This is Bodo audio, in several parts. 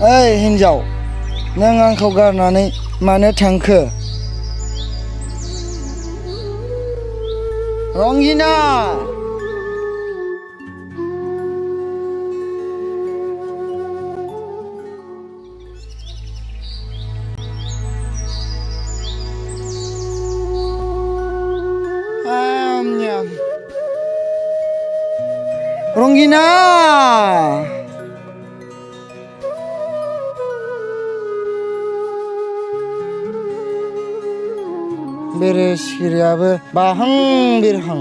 ओइ हिन्जाव, नों आंखौ गारनानै मानो थांखो? रंगिना! रंगिना! बेरे सिखिरियाबो बाहां बिरहां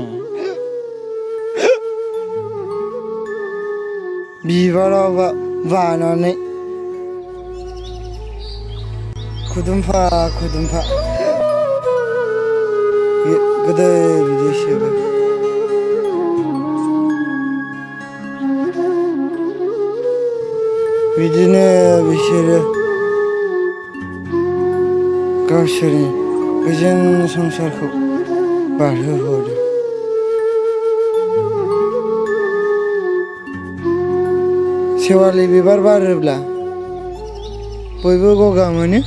बिबाराव बानानै खुदुमफा खुदुमफा गोदै बिदै सोबो। बिदिनो बिसोरो गावसोरनि गोजोन संसारखौ बारहोहरो। सेवालि बिबार बारोब्ला बयबो गगा मोनो,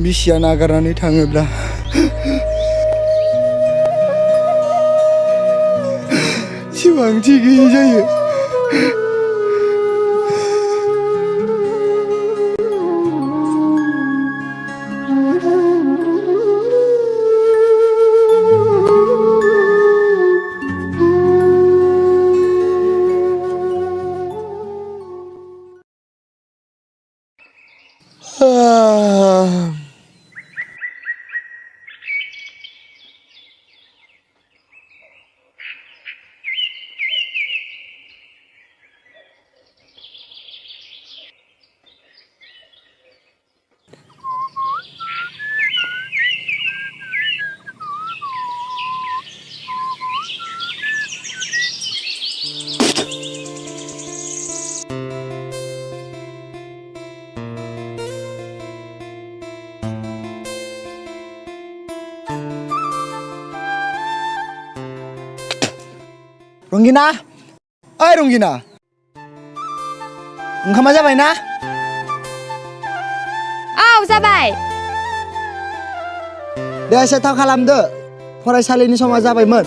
बिसिया नागारनानै थाङोब्ला सिमांथि गैयि जायो। रंगिना! ओइ रंगिना! ओंखामा जाबाय ना? औ जाबाय। दे एसे थाब खालामदो, फरायसालिनि समा जाबायमोन।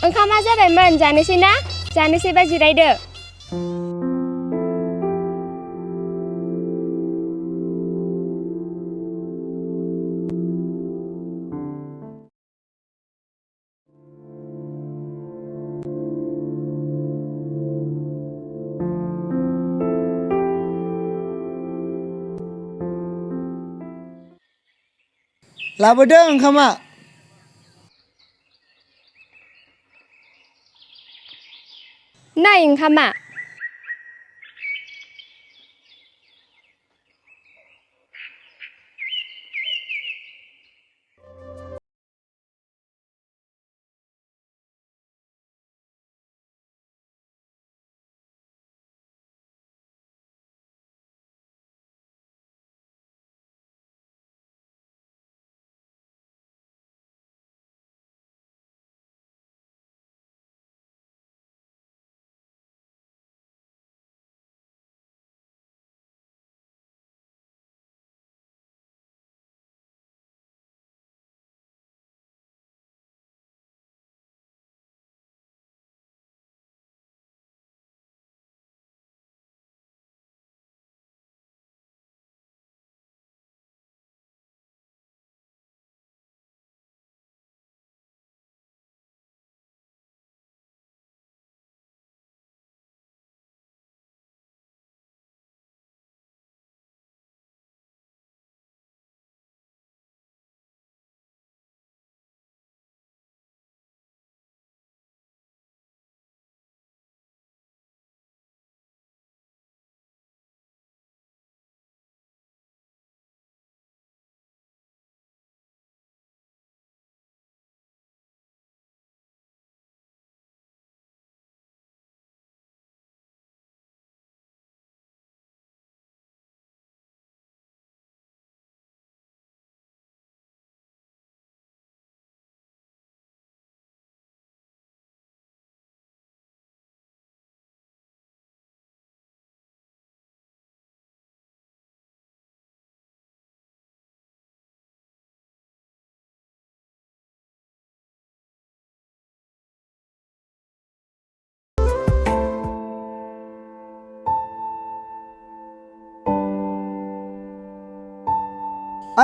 ओंखामा जाबायमोन, जानोसै ना? जानोसैबा जिरायदो। लाबोदो ओंखामा। नै ओंखामा।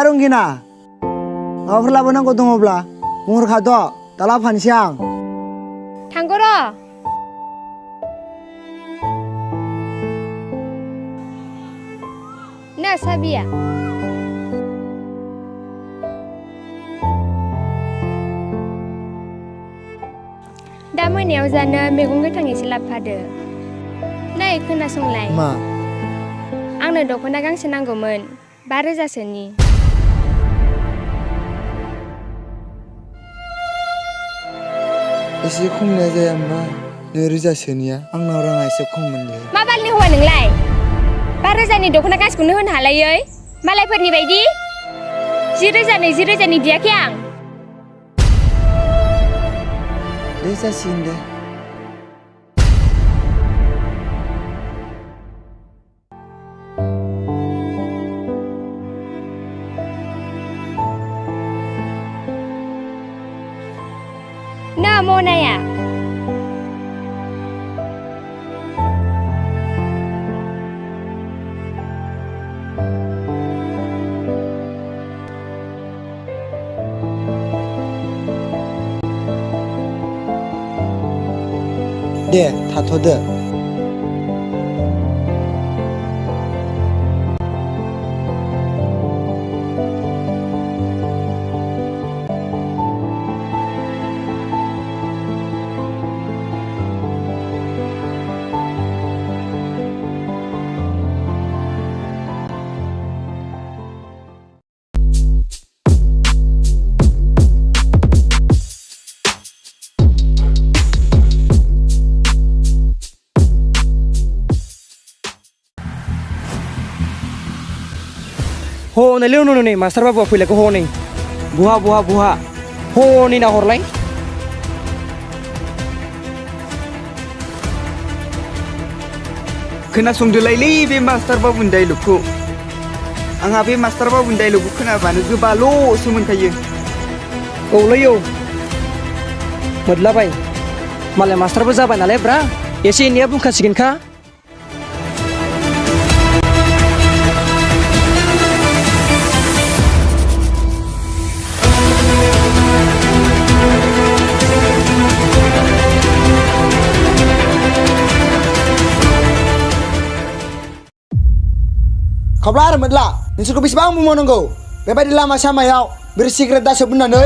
रंगिना माबाफोर लाबोनांगौ दङब्ला बुंहरखाद' दा लाबोफानोसै आं थांगौ र' नो साबिया दा मोनायाव जानो मैगं गोथां एसे लाबोफादो नै खोनासंलाय मा आंनो दख'ना गांसे नांगौमोन 5,000सोनि एसे खमनाया जाया होमबा 2,000सोनिया आंनाव राङा एसे खममोनलै मा बालनि हौवा नोंलाय 5,000नि दख'ना गांसेखौनो होनो हालायै मालायफोरनि बायदि 10,000 20,000नि दियाखै आं दे जासिगोन दे नो मनाया दे थाथ'दो हो नै लै नै मास्टार बाबुआ फैलायखौ हो नै बहा हो नै ना हरलाय खोनासंदोलायलै बे मास्टार बाबुनि डाइलगखौ आंहा बे मास्टार बाबुनि डाइलगखौ खोनाबानो गोबाल'सो मोनखायो औलै औ मोदलाबाय मालाय मास्टारबो जाबाय नालाय ब्रा एसे एनैया बुंखासिगोनखा खब्ला आरो मोदला नोंसोरखौ बेसेबां बुंबावनांगौ बेबायदि लामा सामायाव बिरि सिगारेट दासोब होननानै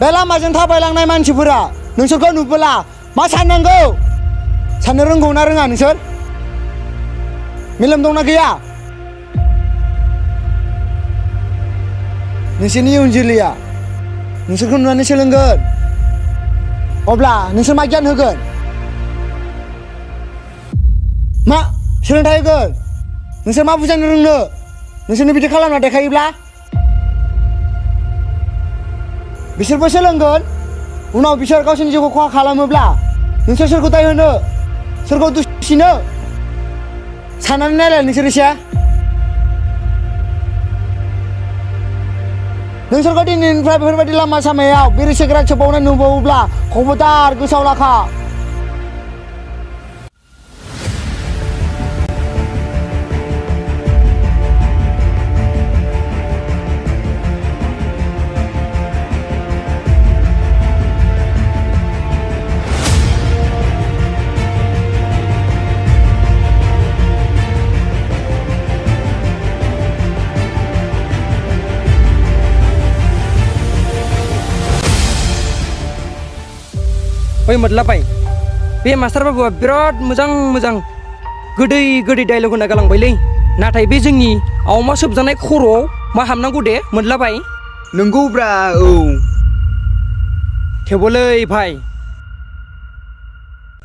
बे लामाजों थाबायलांनाय मानसिफोरा नोंसोरखौ नुबोला मा साननांगौ साननो रोंगौ ना रोङा नोंसोर मेलेम दंना गैया नोंसोरनि इयुन जोलैया नोंसोरखौ नुनानै सोलोंगोन अब्ला नोंसोर मा गियान होगोन मा सोलोंथाइ होगोन नोंसोर मा बुजायनो रोंनो नोंसोरनो बिदि खालामना देखायोब्ला बिसोरबो सोलोंगोन उनाव बिसोर गावसोरनि जिउखौ खहा खालामोब्ला नोंसोर सोरखौ दाय होनो सोरखौ दुसिनो साननानै नायलाय नोंसोर एसे नोंसोरखौ दिनैनिफ्राय बेफोरबायदि लामा सामायाव बिरि सिगारेट सोबावनाय नुबावोब्ला खबरदार गोसोआव लाखा ओइ मोदलाबाय बे मास्टार बाबुआ बिराद मोजां गोदै डाइलग होना गालांबायलै नाथाय बे जोंनि आवमा सोबजानाय खर'आव मा हाबनांगौ दे मोदलाबाय नंगौब्रा औ थेवबोलै भाइ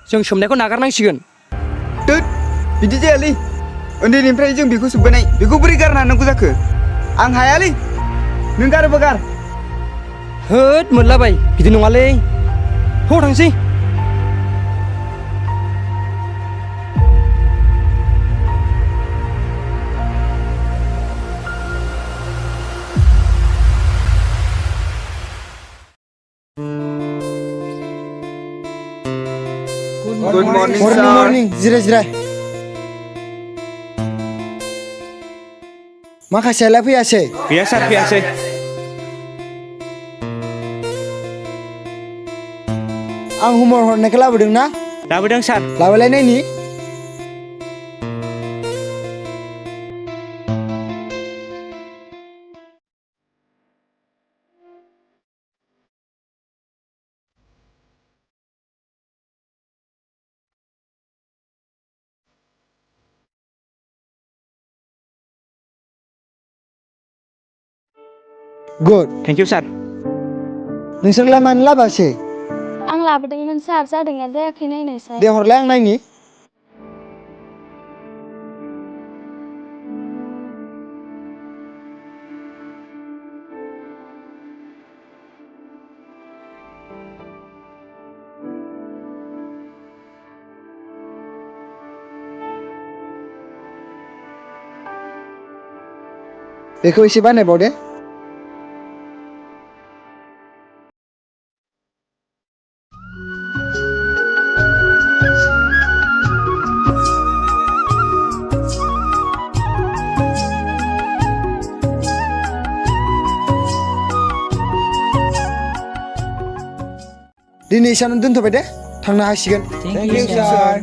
जों सोमनायखौ नागारनांसिगोन दोद बिदि जायालै उन्दैनिफ्राय जों बेखौ सोबबोनाय बेखौ बोरै गारनो हानांगौ जाखो आं हायालै नों गारोबा गार होद मोदलाबाय बिदि नङालै हो थांसै गुड मर्निं सार मर्निं जिराय माखासेयालाय फैयासै गैया सार फैयासै आं होमवर्क हरनायखौ लाबोदों ना लाबोदों सार लाबोलाय नायनि गुड थेंक इउ सार नोंसोरलाय मानो लाबोआसै आं लाबोदोंमोन सार जादोंना जायाखै नायनायसाय दे हरलाय आं नायनि बेखौ एसे बानायबाव दे दिनै एसेयावनो दोनथ'बाय दे थांनो हासिगोन थेंक इउ सार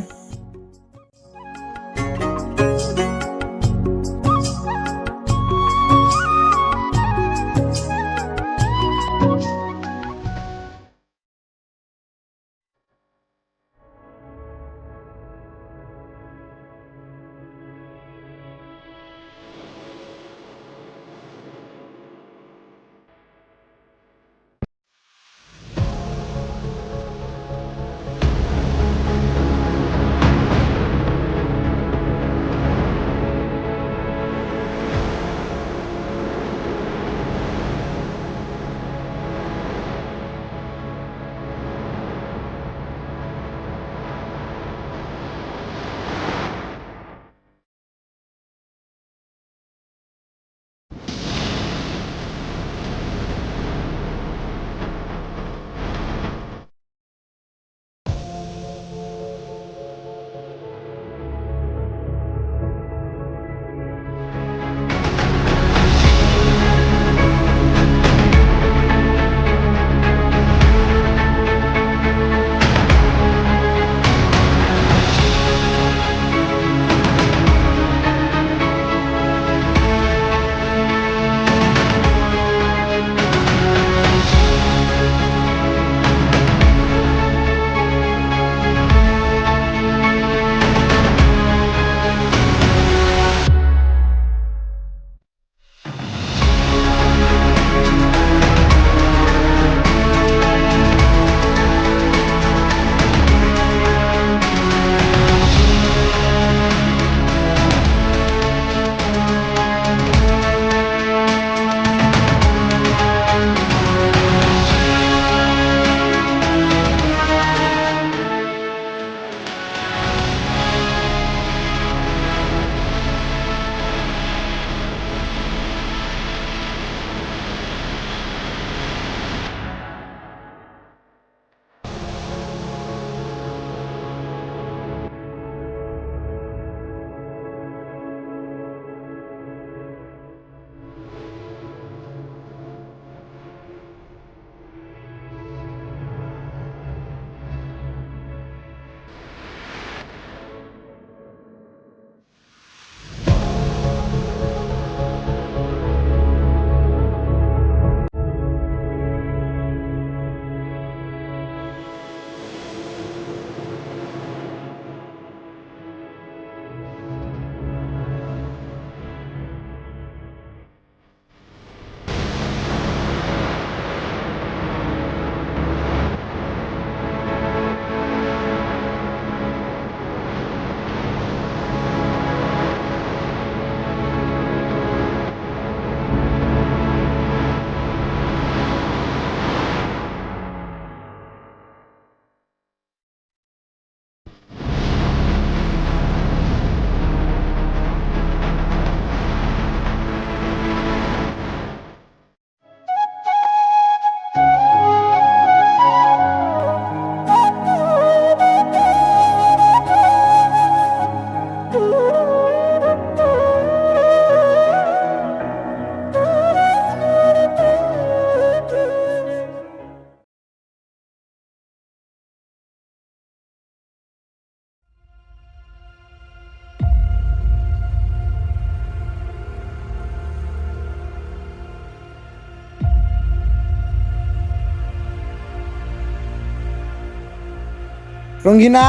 रंगिना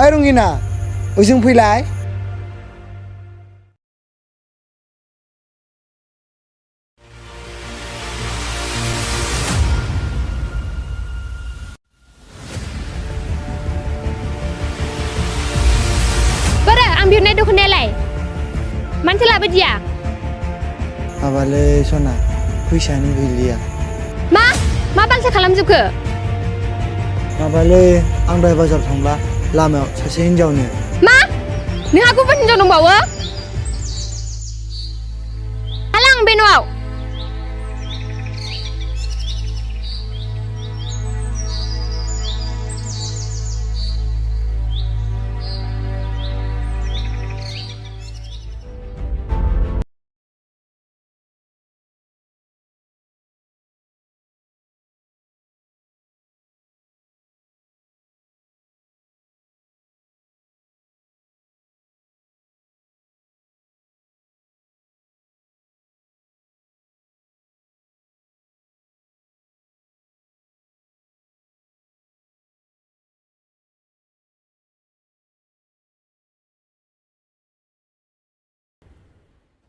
ओइ रंगिना ओजों फैलाय बोरो आं बिहरनाय दख'नायालाय मानोथो लाबोदिया माबालै सना फैसायानो गैलिया मा बालसा खालामजोबखो माबालै आं दहाय बाजाराव थांब्ला लामायाव सासे हिनजावनो नोंहा गुबुन हिनजाव दंबावो हाला आं बे न'आव